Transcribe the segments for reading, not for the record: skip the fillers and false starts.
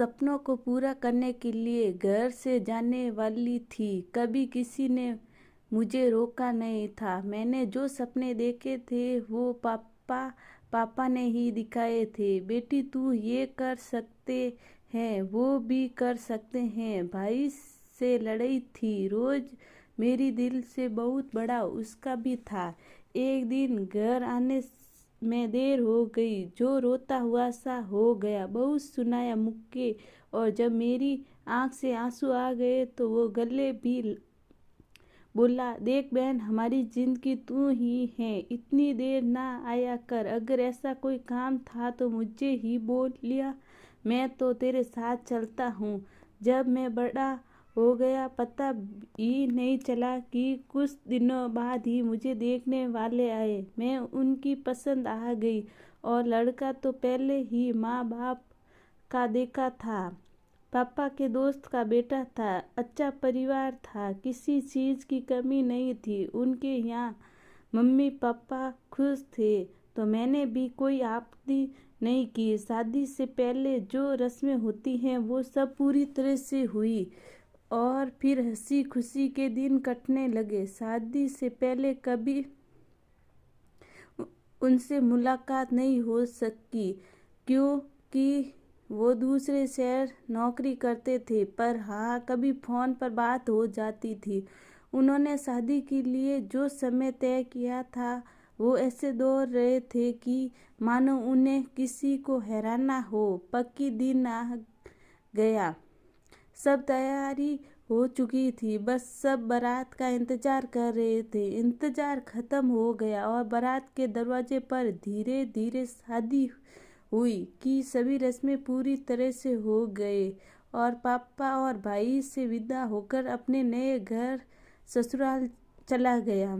सपनों को पूरा करने के लिए घर से जाने वाली थी। कभी किसी ने मुझे रोका नहीं था। मैंने जो सपने देखे थे वो पापा ने ही दिखाए थे। बेटी, तू ये कर सकते हैं, वो भी कर सकते हैं। भाई से लड़ाई थी रोज, मेरी दिल से बहुत बड़ा उसका भी था। एक दिन घर आने में देर हो गई, जो रोता हुआ सा हो गया। बहुत सुनाया मुक्के, और जब मेरी आंख से आंसू आ गए तो वो गले भी बोला, देख बहन, हमारी जिंदगी तू ही है, इतनी देर ना आया कर। अगर ऐसा कोई काम था तो मुझे ही बोल लिया, मैं तो तेरे साथ चलता हूँ। जब मैं बड़ा हो गया पता ही नहीं चला कि कुछ दिनों बाद ही मुझे देखने वाले आए। मैं उनकी पसंद आ गई, और लड़का तो पहले ही माँ बाप का देखा था। पापा के दोस्त का बेटा था। अच्छा परिवार था, किसी चीज़ की कमी नहीं थी। उनके यहाँ मम्मी पापा खुश थे तो मैंने भी कोई आपत्ति नहीं की। शादी से पहले जो रस्में होती हैं वो सब पूरी तरह से हुई, और फिर हंसी खुशी के दिन कटने लगे। शादी से पहले कभी उनसे मुलाकात नहीं हो सकी, क्योंकि वो दूसरे शहर नौकरी करते थे। पर हाँ, कभी फ़ोन पर बात हो जाती थी। उन्होंने शादी के लिए जो समय तय किया था वो ऐसे दौड़ रहे थे कि मानो उन्हें किसी को हैराना हो। पक्की दिन आ गया, सब तैयारी हो चुकी थी, बस सब बारात का इंतजार कर रहे थे। इंतजार खत्म हो गया और बारात के दरवाजे पर धीरे धीरे शादी हुई कि सभी रस्में पूरी तरह से हो गए, और पापा और भाई से विदा होकर अपने नए घर ससुराल चला गया।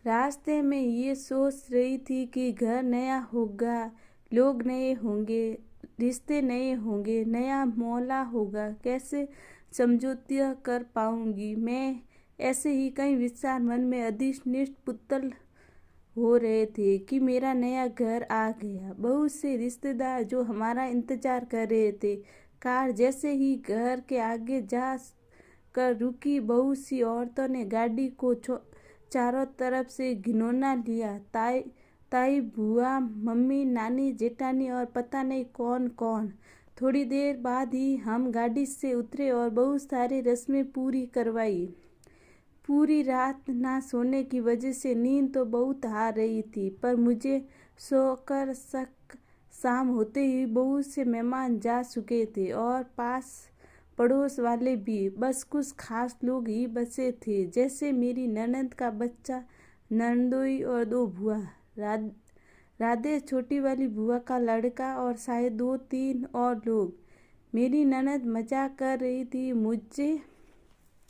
रास्ते में ये सोच रही थी कि घर नया होगा, लोग नए होंगे, रिश्ते नए होंगे, नया मौला होगा, कैसे समझौता कर पाऊंगी मैं। ऐसे ही कई विचार मन में अधिष्ठित पुतल हो रहे थे कि मेरा नया घर आ गया। बहुत से रिश्तेदार जो हमारा इंतजार कर रहे थे। कार जैसे ही घर के आगे जा कर रुकी, बहुत सी औरतों ने गाड़ी को चारों तरफ से घिनौना लिया। ताई, बुआ, मम्मी, नानी, जेठानी और पता नहीं कौन कौन। थोड़ी देर बाद ही हम गाड़ी से उतरे और बहुत सारी रस्में पूरी करवाई। पूरी रात ना सोने की वजह से नींद तो बहुत आ रही थी, पर मुझे सोकर शाम होते ही बहुत से मेहमान जा चुके थे, और पास पड़ोस वाले भी। बस कुछ खास लोग ही बचे थे, जैसे मेरी ननद का बच्चा, नंदोई और दो बुआ, राधे छोटी वाली बुआ का लड़का, और शायद 2-3 और लोग। मेरी ननद मजाक कर रही थी,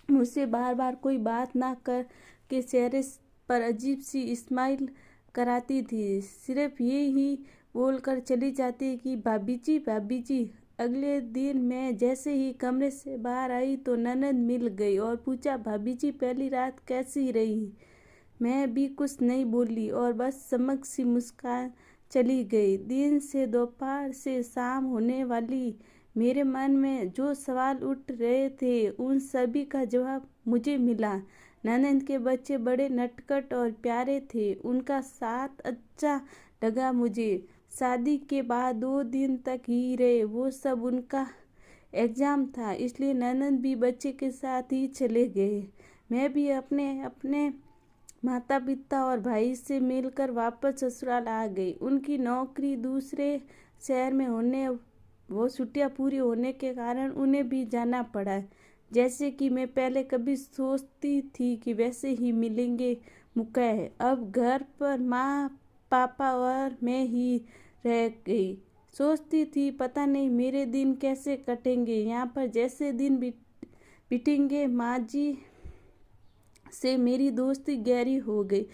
मुझसे बार बार कोई बात ना कर के चेहरे पर अजीब सी स्माइल कराती थी। सिर्फ ये ही बोलकर चली जाती कि भाभी जी, भाभी जी। अगले दिन मैं जैसे ही कमरे से बाहर आई तो ननद मिल गई और पूछा, भाभी जी, पहली रात कैसी रही। मैं भी कुछ नहीं बोली और बस समझ सी मुस्कान चली गई। दिन से दोपहर से शाम होने वाली मेरे मन में जो सवाल उठ रहे थे उन सभी का जवाब मुझे मिला। ननद के बच्चे बड़े नटखट और प्यारे थे, उनका साथ अच्छा लगा मुझे। शादी के बाद 2 दिन तक ही रहे, वो सब उनका एग्जाम था, इसलिए ननद भी बच्चे के साथ ही चले गए। मैं भी अपने माता पिता और भाई से मिलकर वापस ससुराल आ गई। उनकी नौकरी दूसरे शहर में होने वो छुट्टियां पूरी होने के कारण उन्हें भी जाना पड़ा। जैसे कि मैं पहले कभी सोचती थी कि वैसे ही मिलेंगे मौका है। अब घर पर माँ पापा और मैं ही रह गई। सोचती थी पता नहीं मेरे दिन कैसे कटेंगे यहाँ पर, जैसे दिन बीतेंगे। माँ जी से मेरी दोस्ती गहरी हो गई।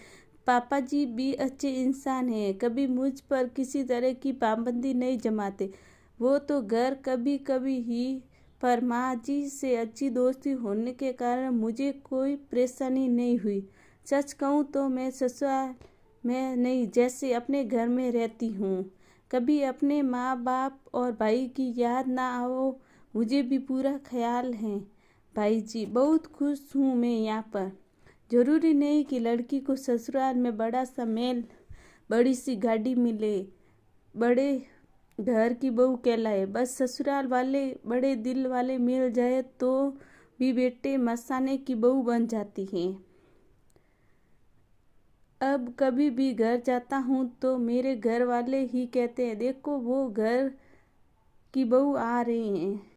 पापा जी भी अच्छे इंसान हैं, कभी मुझ पर किसी तरह की पाबंदी नहीं जमाते। वो तो घर कभी कभी ही, पर माँ जी से अच्छी दोस्ती होने के कारण मुझे कोई परेशानी नहीं हुई। सच कहूँ तो मैं ससुराल में नहीं, जैसे अपने घर में रहती हूँ। कभी अपने माँ बाप और भाई की याद ना आओ, मुझे भी पूरा ख्याल है। भाई जी, बहुत खुश हूँ मैं यहाँ पर। जरूरी नहीं कि लड़की को ससुराल में बड़ा सा महल, बड़ी सी गाड़ी मिले, बड़े घर की बहू कहलाए। बस ससुराल वाले बड़े दिल वाले मिल जाए तो भी बेटे मस्ताने की बहू बन जाती है। अब कभी भी घर जाता हूँ तो मेरे घर वाले ही कहते हैं, देखो वो घर की बहू आ रही हैं।